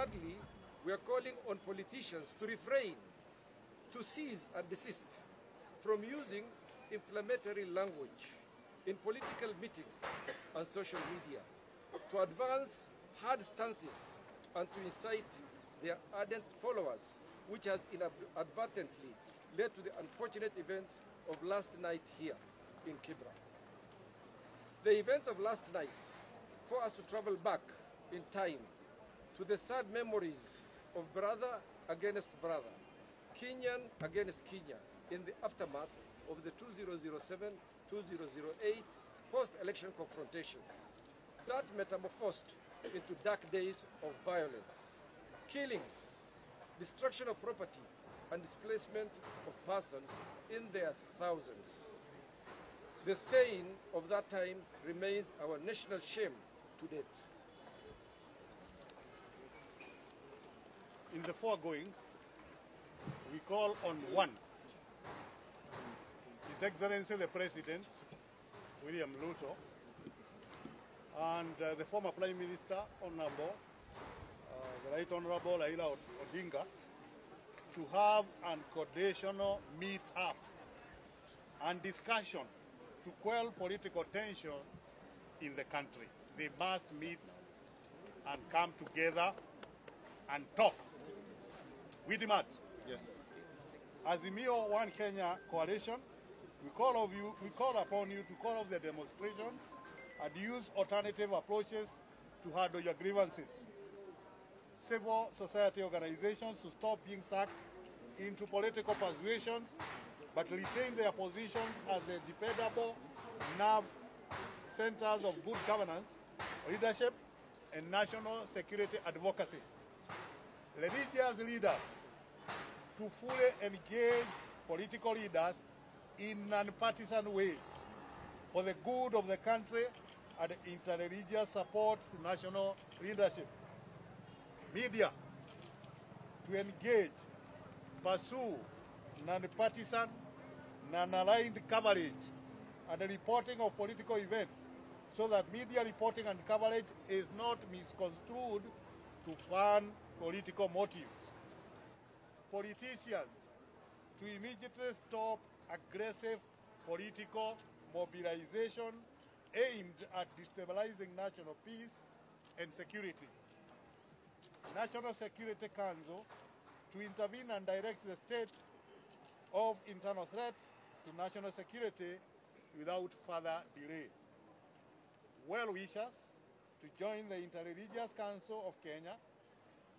thirdly, we are calling on politicians to refrain, to cease and desist from using inflammatory language in political meetings and social media, to advance hard stances and to incite their ardent followers, which has inadvertently led to the unfortunate events of last night here in Kibra. The events of last night force us to travel back in time to the sad memories of brother against brother, Kenyan against Kenya, in the aftermath of the 2007-2008 post-election confrontation that metamorphosed into dark days of violence, killings, destruction of property, and displacement of persons in their thousands. The stain of that time remains our national shame to date. In the foregoing, we call on one, His Excellency the President, William Ruto, and the former Prime Minister, Honorable, the Right Honorable Raila Odinga, to have a coordinational meet-up and discussion to quell political tension in the country. They must meet and come together and talk. We demand. Yes. As the Mio One Kenya Coalition, we call upon you to call off the demonstrations and use alternative approaches to handle your grievances. Civil society organizations to stop being sucked into political persuasions, but retain their positions as the dependable nerve centers of good governance, leadership, and national security advocacy. Religious leaders to fully engage political leaders in non-partisan ways for the good of the country and interreligious support to national leadership. Media to engage, pursue non-partisan, non-aligned coverage and the reporting of political events so that media reporting and coverage is not misconstrued to fund political motives. Politicians to immediately stop aggressive political mobilization aimed at destabilizing national peace and security. National Security Council to intervene and direct the state of internal threats to national security without further delay. Well-wishers to join the Interreligious Council of Kenya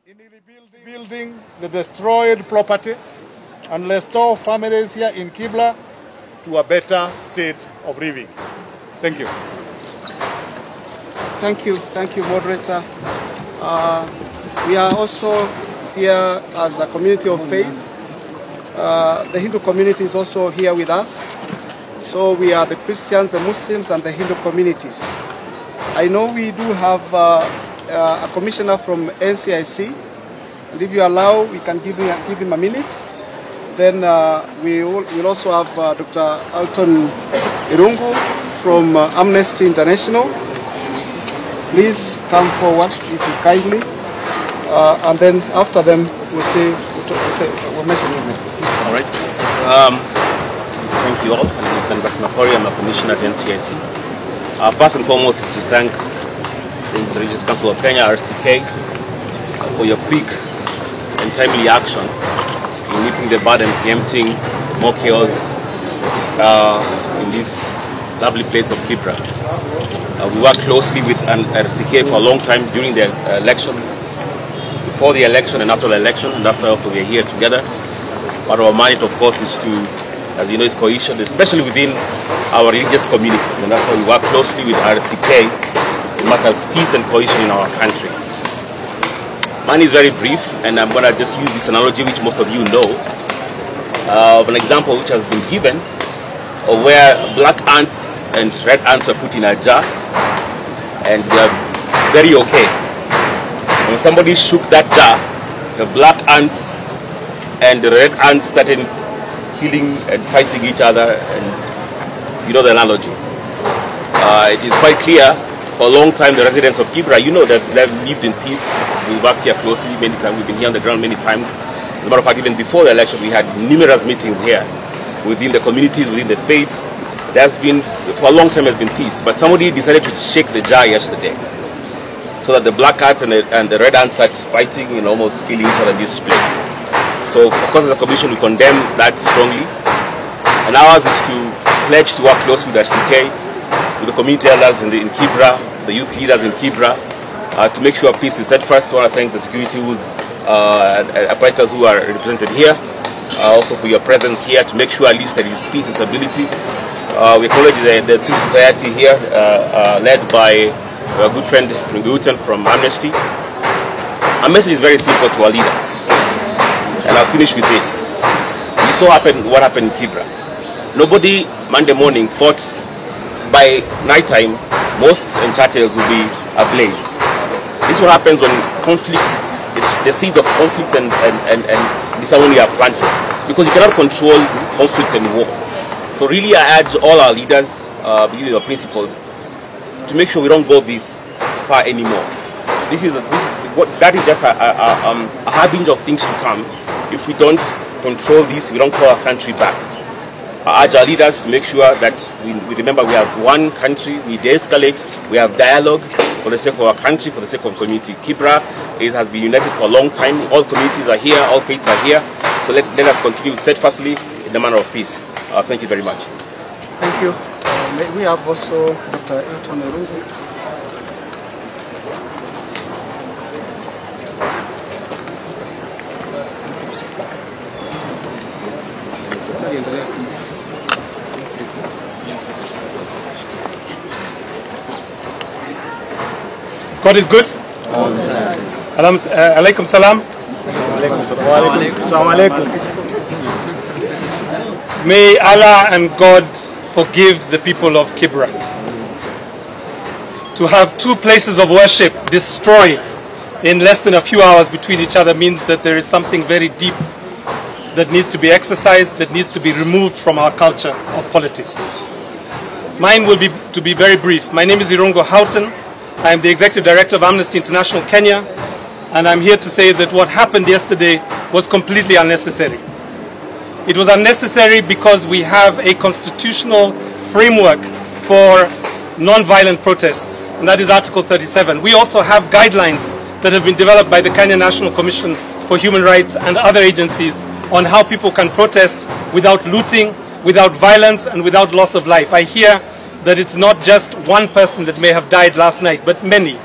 in rebuilding the destroyed property and restore families here in Kibra to a better state of living. Thank you. Thank you, moderator. We are also here as a community of faith. The Hindu community is also here with us. So we are the Christians, the Muslims, and the Hindu communities. I know we do have a commissioner from NCIC, and if you allow, we can give him a minute. Then we will also have Dr. Alton Irungu from Amnesty International. Please come forward, if you kindly. And then after them, we'll mention his next. All right. Thank you all. I'm Dr. Makori. I'm a commissioner at NCIC. First and foremost is to thank the Interreligious Council of Kenya, RCK, for your quick and timely action in nipping the bud and preempting more chaos in this lovely place of Kibra. We worked closely with RCK for a long time during the election, before the election and after the election, and that's why also we are here together. But our mandate, of course, is to, as you know, is cohesion, especially within our religious communities, and that's why we work closely with RCK to matters peace and cohesion in our country. Mine is very brief, and I'm going to just use this analogy which most of you know, of an example which has been given, of where black ants and red ants were put in a jar, and they're very okay. When somebody shook that jar, the black ants and the red ants started killing and fighting each other, and you know the analogy. It is quite clear, for a long time the residents of Kibra, you know, that they've lived in peace We work here closely many times. We've been here on the ground many times. As a matter of fact, even before the election, we had numerous meetings here within the communities, within the faiths. There's been, for a long time, has been peace. But somebody decided to shake the jar yesterday, so that the black hats and the red ants start fighting and almost killing each other in this place. So, of course, as a commission, we condemn that strongly. And ours is to pledge to work closely with RCK, with the community elders in Kibra, the youth leaders in Kibra, to make sure peace is set first. I want to thank the security apparatus who are represented here, also for your presence here to make sure at least there is peace and stability. We acknowledge the civil society here, led by our good friend Nguyen from Amnesty. Our message is very simple to our leaders, and I'll finish with this. You saw what happened in Kibra. Nobody Monday morning thought by night time mosques and churches will be ablaze. This is what happens when conflict, the seeds of conflict and disharmony are planted, because you cannot control conflict and war. So really I urge all our leaders, beginning of principles, to make sure we don't go this far anymore. That is just a harbinger of things to come. If we don't control this, we don't call our country back. I urge our leaders to make sure that we remember we have one country, we de-escalate, we have dialogue for the sake of our country, for the sake of community. Kibra has been united for a long time. All communities are here, all faiths are here. So let us continue steadfastly in the manner of peace. Thank you very much. Thank you. May we have also Dr. Elton Erungu. God is good. Alaikum salam. May Allah and God forgive the people of Kibra. To have two places of worship destroyed in less than a few hours between each other means that there is something very deep that needs to be exercised, that needs to be removed from our culture of politics. Mine will be to be very brief. My name is Irungo Houghton. I am the Executive Director of Amnesty International Kenya, and I'm here to say that what happened yesterday was completely unnecessary. It was unnecessary because we have a constitutional framework for non-violent protests, and that is Article 37. We also have guidelines that have been developed by the Kenya National Commission for Human Rights and other agencies on how people can protest without looting, without violence, and without loss of life. I hear that it's not just one person that may have died last night, but many.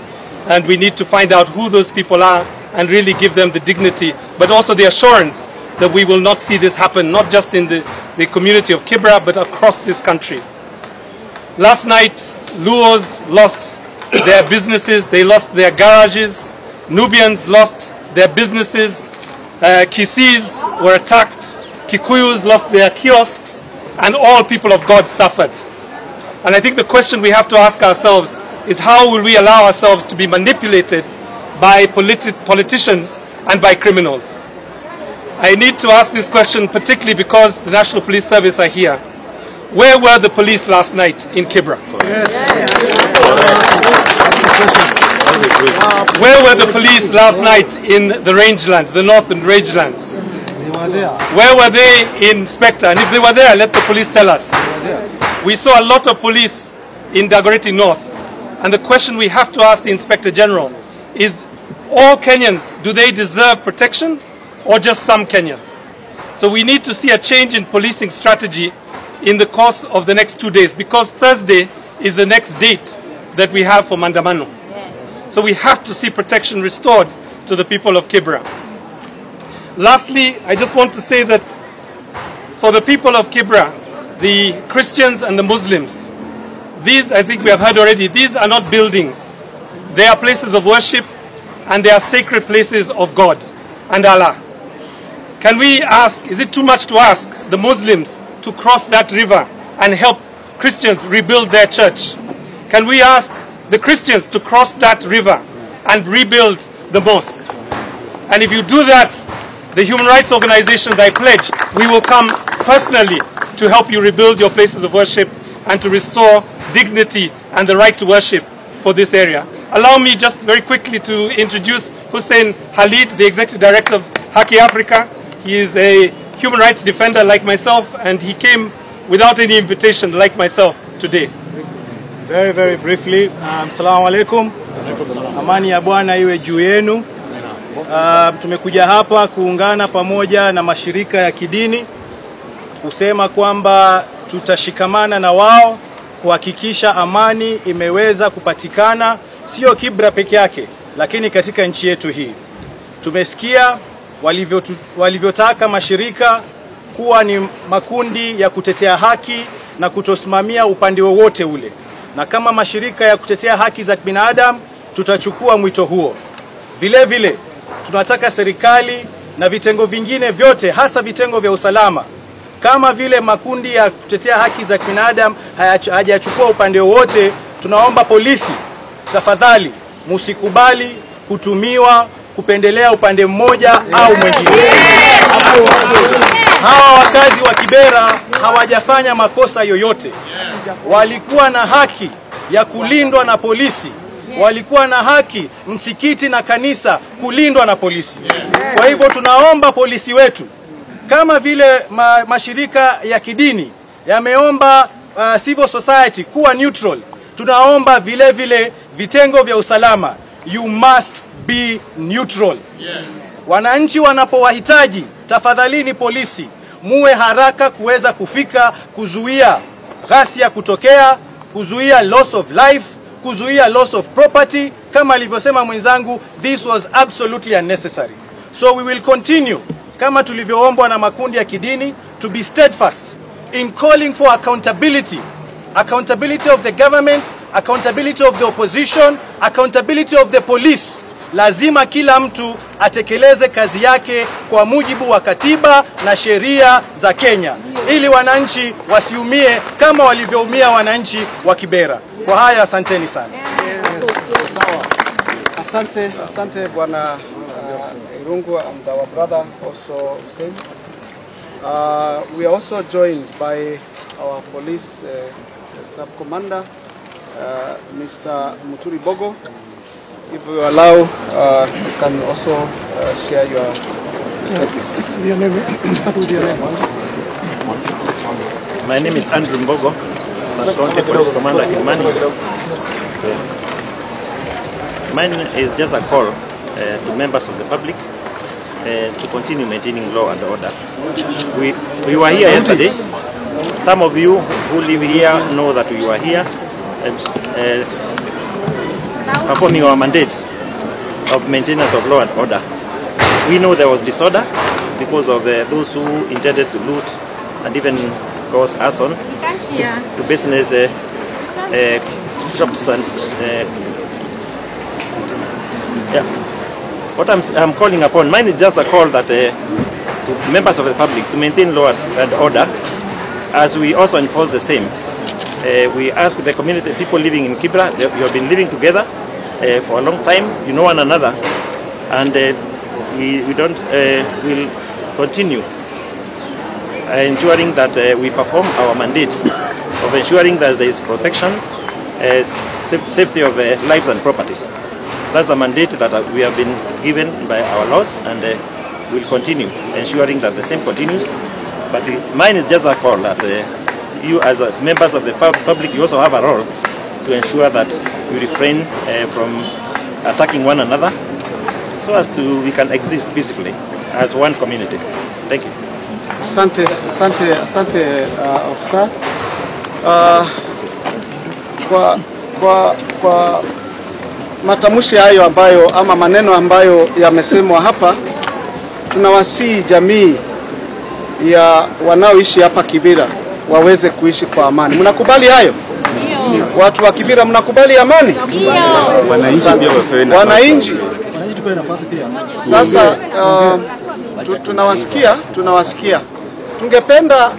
And we need to find out who those people are and really give them the dignity, but also the assurance that we will not see this happen, not just in the community of Kibra, but across this country. Last night, Luos lost their businesses, they lost their garages, Nubians lost their businesses, Kisis were attacked, Kikuyus lost their kiosks, and all people of God suffered. And I think the question we have to ask ourselves is, how will we allow ourselves to be manipulated by politicians and by criminals? I need to ask this question particularly because the National Police Service are here. Where were the police last night in Kibra? Where were the police last night in the rangelands, the northern rangelands? Where were they in Spectre? And if they were there, let the police tell us. We saw a lot of police in Dagoretti North, and the question we have to ask the Inspector General is, all Kenyans, do they deserve protection or just some Kenyans? So we need to see a change in policing strategy in the course of the next 2 days, because Thursday is the next date that we have for Mandamano. Yes. So we have to see protection restored to the people of Kibra. Lastly, I just want to say that for the people of Kibra, the Christians and the Muslims, these, I think we have heard already, these are not buildings. They are places of worship, and they are sacred places of God and Allah. Can we ask, is it too much to ask the Muslims to cross that river and help Christians rebuild their church? Can we ask the Christians to cross that river and rebuild the mosque? And if you do that, the human rights organizations, I pledge, we will come personally to help you rebuild your places of worship and to restore dignity and the right to worship for this area. Allow me just very quickly to introduce Hussein Halid, the Executive Director of Haki Africa. He is a human rights defender like myself, and he came without any invitation like myself today. Very, very briefly, Assalamu alaikum. Amani ya Bwana iwe juu yenu. Tumekuja hapa kuungana pamoja na mashirika ya kidini kusema kwamba tutashikamana na wao kuhakikisha amani imeweza kupatikana, sio Kibra peke yake, lakini katika nchi yetu hii. Tumesikia walivyotaka mashirika kuwa ni makundi ya kutetea haki na kutosimamia upande wowote ule. Na kama mashirika ya kutetea haki za binadamu tutachukua mwito huo. Vile vile tunataka serikali na vitengo vingine vyote, hasa vitengo vya usalama, kama vile makundi ya kutetea haki za binadamu hajachukua upande wowote, tunaomba polisi, tafadhali musikubali kutumiwa kupendelea upande mmoja au mwingine. Hawa wakazi wa Kibera hawajafanya makosa yoyote. Walikuwa na haki ya kulindwa na polisi. Walikuwa na haki msikiti na kanisa kulindwa na polisi. Kwa hivyo tunaomba polisi wetu, kama vile mashirika ya kidini yameomba civil society kuwa neutral, tunaomba vile vile vitengo vya usalama, you must be neutral. Wananchi wanapowahitaji, tafadhalini polisi, muwe haraka kuweza kufika kuzuia ghasia kutokea, kuzuia loss of life, kuzuia loss of property. Kama alivyosema mwenzangu, this was absolutely unnecessary. So we will continue, kama tulivyoombwa na makundi ya kidini, to be steadfast in calling for accountability. Accountability of the government, accountability of the opposition, accountability of the police. Lazima kila mtu atekeleze kazi yake kwa mujibu wa katiba na sheria za Kenya, ili wananchi wasiumie kama walivyoumia wananchi wa Kibera. Kwa haya, asanteni sana. Asante Bwana Irungu and our brother also Hussein. We are also joined by our police sub-commander, Mr. Muturi Bogo. If you allow, you can also share your My name is Andrew Mbogo, County Police Commander Kimani. Mine is just a call to members of the public to continue maintaining law and order. We were here yesterday. Some of you who live here know that we were here performing our mandate of maintenance of law and order. We know there was disorder because of those who intended to loot and even cause arson to business shops and What I'm calling upon, mine is just a call that to members of the public to maintain law and order, as we also enforce the same. We ask the community, people living in Kibra, you have been living together for a long time, you know one another, and we'll continue ensuring that we perform our mandate of ensuring that there is protection, safety of lives and property. That's a mandate that we have been given by our laws, and we'll continue ensuring that the same continues. But mine is just a call that you as members of the public, you also have a role to ensure that we refrain from attacking one another so as to we can exist peacefully as one community. Thank you. Asante officer. Kwa matamshi hayo ambayo ama maneno ambayo yamesemwa hapa, tunawasihi jamii ya wanaoishi hapa Kibira waweze kuishi kwa amani. Mnakubali hayo? Ndio. Watu wa Kibira mnakubali amani? Ndio. Wananchi pia wafanye. Wananchi tuko nafasi pia. Sasa tunawasikia. Tungependa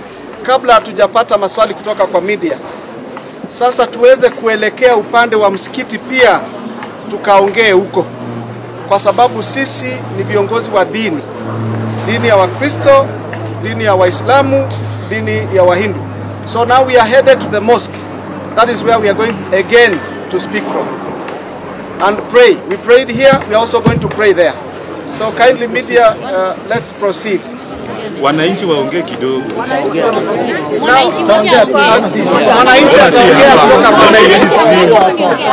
kabla hatujapata maswali kutoka kwa media, sasa tuweze kuelekea upande wa msikiti pia tukaongee huko, kwa sababu sisi ni viongozi wa dini ya Wakristo, dini ya Waislamu, dini ya Wahindu. So now we are headed to the mosque. That is where we are going again to speak from. and pray. We prayed here, we are also going to pray there. So kindly media, let's proceed. Wananchi waongee kidogo. Wananchi ataongea kutoka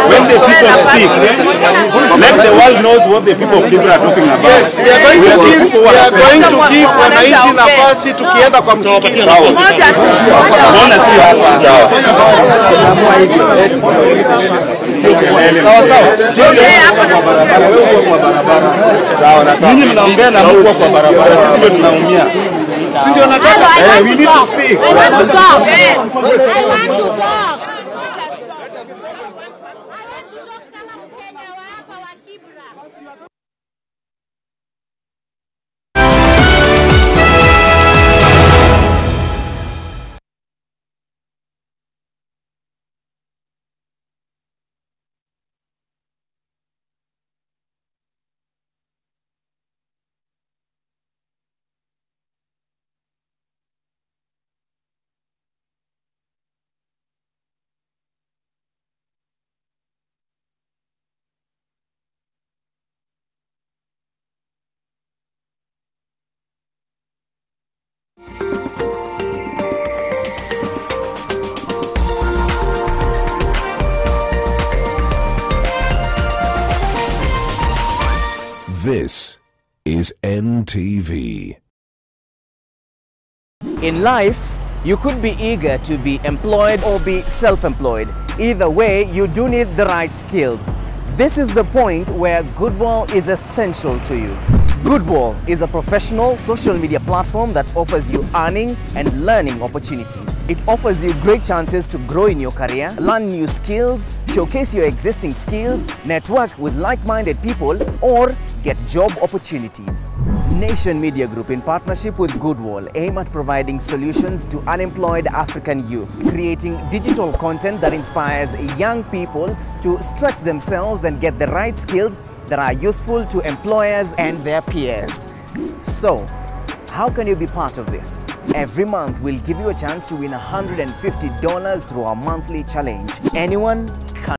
When the people speak, let the world knows what the people of Kibra are talking about. Yes, we are going to give wananchi nafasi tukienda kwa msikiti. Ninyi mnaongea na Mungu kwa barabara, sisi ndio tunaumia. Si ndio nataka? We need to speak. I want to talk. Yes. I want to talk. This is NTV. In life, you could be eager to be employed or be self-employed. Either way, you do need the right skills. This is the point where Goodwall is essential to you. Goodwall is a professional social media platform that offers you earning and learning opportunities. It offers you great chances to grow in your career, learn new skills, showcase your existing skills, network with like-minded people, or get job opportunities. Nation Media Group, in partnership with Goodwall, aim at providing solutions to unemployed African youth, creating digital content that inspires young people to stretch themselves and get the right skills that are useful to employers and their peers. So, how can you be part of this? Every month, we'll give you a chance to win $150 through our monthly challenge. Anyone can